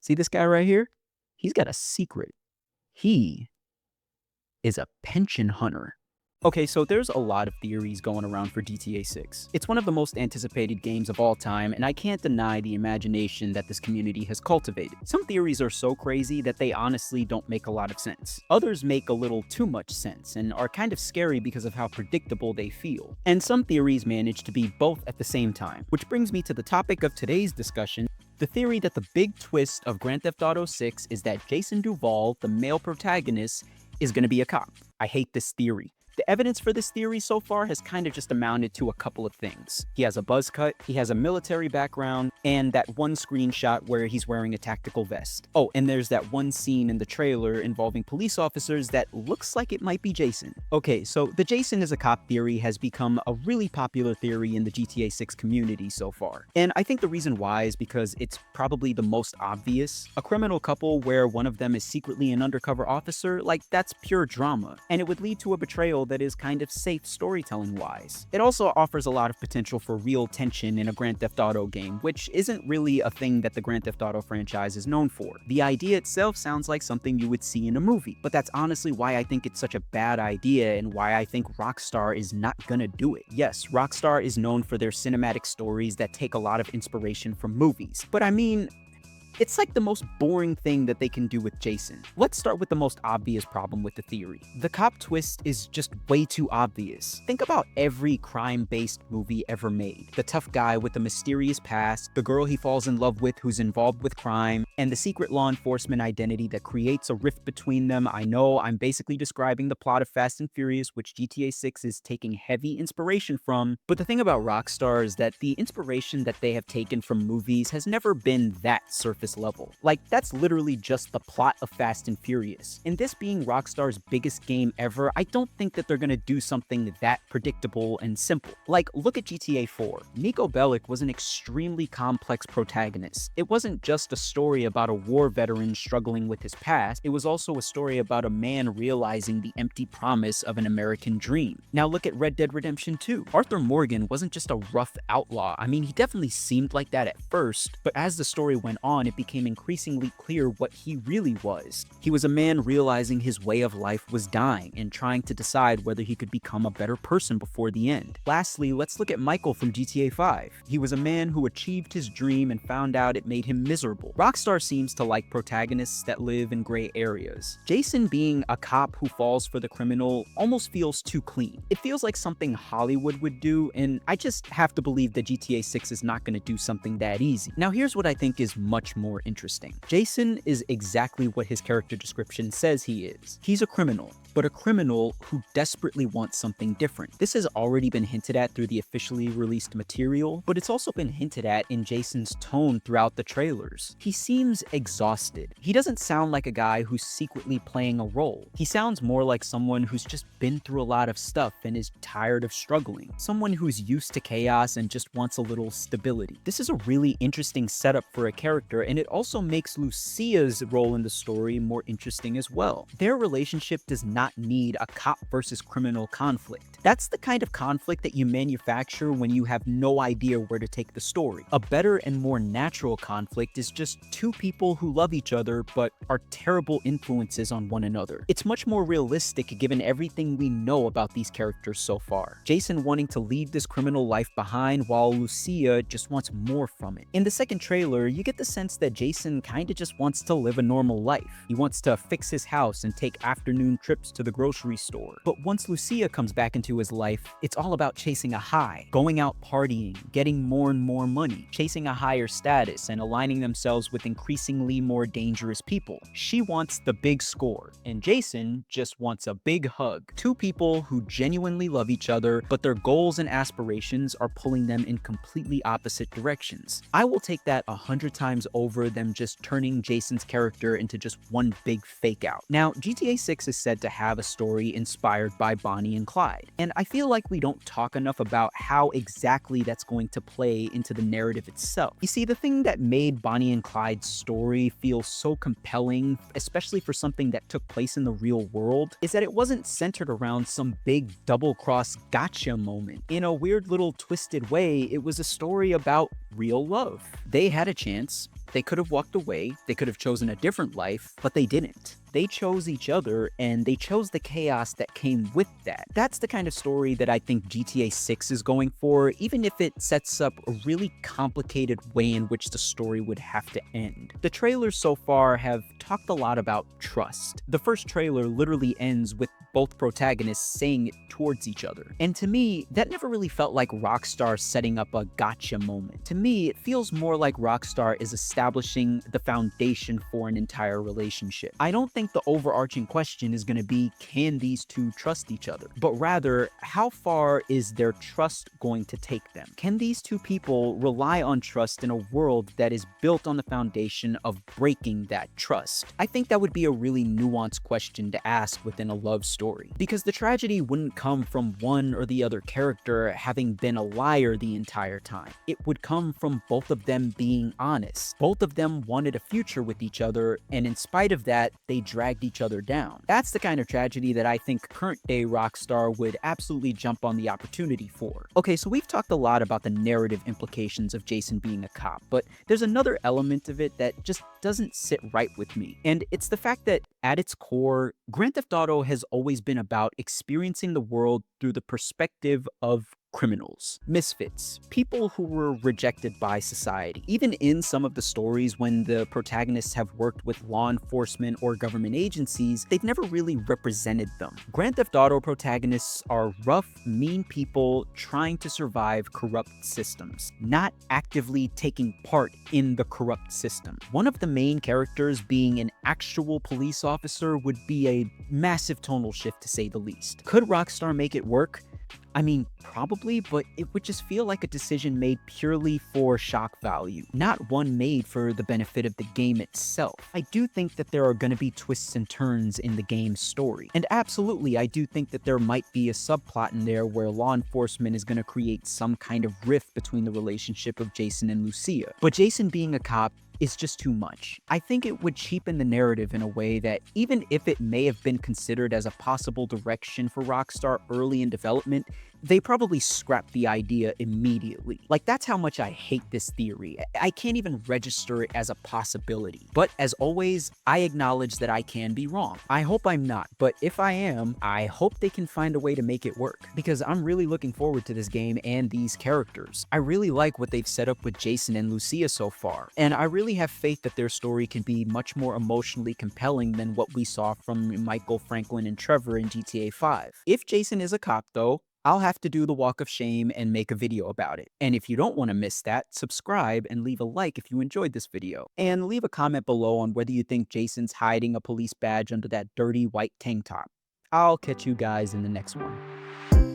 See this guy right here? He's got a secret. He is a pension hunter. Okay, so there's a lot of theories going around for GTA 6. It's one of the most anticipated games of all time, and I can't deny the imagination that this community has cultivated. Some theories are so crazy that they honestly don't make a lot of sense. Others make a little too much sense and are kind of scary because of how predictable they feel. And some theories manage to be both at the same time, which brings me to the topic of today's discussion: the theory that the big twist of Grand Theft Auto 6 is that Jason Duval, the male protagonist, is going to be a cop. I hate this theory. The evidence for this theory so far has kind of just amounted to a couple of things. He has a buzz cut, he has a military background, and that one screenshot where he's wearing a tactical vest. Oh, and there's that one scene in the trailer involving police officers that looks like it might be Jason. Okay, so the Jason is a cop theory has become a really popular theory in the GTA 6 community so far. And I think the reason why is because it's probably the most obvious. A criminal couple where one of them is secretly an undercover officer, like, that's pure drama, and it would lead to a betrayal that is kind of safe storytelling wise. It also offers a lot of potential for real tension in a Grand Theft Auto game, which isn't really a thing that the Grand Theft Auto franchise is known for. The idea itself sounds like something you would see in a movie, but that's honestly why I think it's such a bad idea and why I think Rockstar is not gonna do it. Yes, Rockstar is known for their cinematic stories that take a lot of inspiration from movies, but I mean, it's like the most boring thing that they can do with Jason. Let's start with the most obvious problem with the theory. The cop twist is just way too obvious. Think about every crime-based movie ever made. The tough guy with the mysterious past, the girl he falls in love with who's involved with crime, and the secret law enforcement identity that creates a rift between them. I know I'm basically describing the plot of Fast and Furious, which GTA 6 is taking heavy inspiration from, but the thing about Rockstar is that the inspiration that they have taken from movies has never been that surface level. Like, that's literally just the plot of Fast and Furious. And this being Rockstar's biggest game ever, I don't think that they're gonna do something that predictable and simple. Like, look at GTA 4. Nico Bellic was an extremely complex protagonist. It wasn't just a story about a war veteran struggling with his past, it was also a story about a man realizing the empty promise of an American dream. Now look at Red Dead Redemption 2. Arthur Morgan wasn't just a rough outlaw. I mean, he definitely seemed like that at first, but as the story went on, it became increasingly clear what he really was. He was a man realizing his way of life was dying and trying to decide whether he could become a better person before the end. Lastly, let's look at Michael from GTA 5. He was a man who achieved his dream and found out it made him miserable. Rockstar seems to like protagonists that live in gray areas. Jason being a cop who falls for the criminal almost feels too clean. It feels like something Hollywood would do, and I just have to believe that GTA 6 is not going to do something that easy. Now here's what I think is much more interesting. Jason is exactly what his character description says he is. He's a criminal, but a criminal who desperately wants something different. This has already been hinted at through the officially released material, but it's also been hinted at in Jason's tone throughout the trailers. He seems exhausted. He doesn't sound like a guy who's secretly playing a role. He sounds more like someone who's just been through a lot of stuff and is tired of struggling. Someone who's used to chaos and just wants a little stability. This is a really interesting setup for a character, and it also makes Lucia's role in the story more interesting as well. Their relationship does not need a cop versus criminal conflict. That's the kind of conflict that you manufacture when you have no idea where to take the story. A better and more natural conflict is just two people who love each other but are terrible influences on one another. It's much more realistic given everything we know about these characters so far. Jason wanting to leave this criminal life behind while Lucia just wants more from it. In the second trailer, you get the sense that Jason kinda just wants to live a normal life. He wants to fix his house and take afternoon trips to the grocery store. But once Lucia comes back into his life, it's all about chasing a high, going out partying, getting more and more money, chasing a higher status, and aligning themselves with increasingly more dangerous people. She wants the big score, and Jason just wants a big hug. Two people who genuinely love each other, but their goals and aspirations are pulling them in completely opposite directions. I will take that 100 times over them just turning Jason's character into just one big fake out. Now, GTA 6 is said to have a story inspired by Bonnie and Clyde, and I feel like we don't talk enough about how exactly that's going to play into the narrative itself. You see, the thing that made Bonnie and Clyde's story feel so compelling, especially for something that took place in the real world, is that it wasn't centered around some big double-cross gotcha moment. In a weird little twisted way, it was a story about real love. They had a chance. They could have walked away, they could have chosen a different life, but they didn't. They chose each other, and they chose the chaos that came with that. That's the kind of story that I think GTA 6 is going for, even if it sets up a really complicated way in which the story would have to end. The trailers so far have talked a lot about trust. The first trailer literally ends with both protagonists saying it towards each other. And to me, that never really felt like Rockstar setting up a gotcha moment. To me, it feels more like Rockstar is establishing the foundation for an entire relationship. I don't think the overarching question is going to be, can these two trust each other? But rather, how far is their trust going to take them? Can these two people rely on trust in a world that is built on the foundation of breaking that trust? I think that would be a really nuanced question to ask within a love story, because the tragedy wouldn't come from one or the other character having been a liar the entire time. It would come from both of them being honest. Both of them wanted a future with each other, and in spite of that, they dragged each other down. That's the kind of tragedy that I think current day Rockstar would absolutely jump on the opportunity for. Okay, so we've talked a lot about the narrative implications of Jason being a cop, but there's another element of it that just doesn't sit right with me. And it's the fact that at its core, Grand Theft Auto has always been about experiencing the world through the perspective of criminals, misfits, people who were rejected by society. Even in some of the stories when the protagonists have worked with law enforcement or government agencies, they've never really represented them. Grand Theft Auto protagonists are rough, mean people trying to survive corrupt systems, not actively taking part in the corrupt system. One of the main characters being an actual police officer would be a massive tonal shift, to say the least. Could Rockstar make it work? I mean, probably, but it would just feel like a decision made purely for shock value, not one made for the benefit of the game itself. I do think that there are going to be twists and turns in the game's story, and absolutely, I do think that there might be a subplot in there where law enforcement is going to create some kind of rift between the relationship of Jason and Lucia. But Jason being a cop is just too much. I think it would cheapen the narrative in a way that, even if it may have been considered as a possible direction for Rockstar early in development, they probably scrapped the idea immediately. Like, that's how much I hate this theory. I can't even register it as a possibility. But as always, I acknowledge that I can be wrong. I hope I'm not, but if I am, I hope they can find a way to make it work, because I'm really looking forward to this game and these characters. I really like what they've set up with Jason and Lucia so far, and I really have faith that their story can be much more emotionally compelling than what we saw from Michael, Franklin, and Trevor in GTA 5. If Jason is a cop, though, I'll have to do the walk of shame and make a video about it. And if you don't want to miss that, subscribe and leave a like if you enjoyed this video. And leave a comment below on whether you think Jason's hiding a police badge under that dirty white tank top. I'll catch you guys in the next one.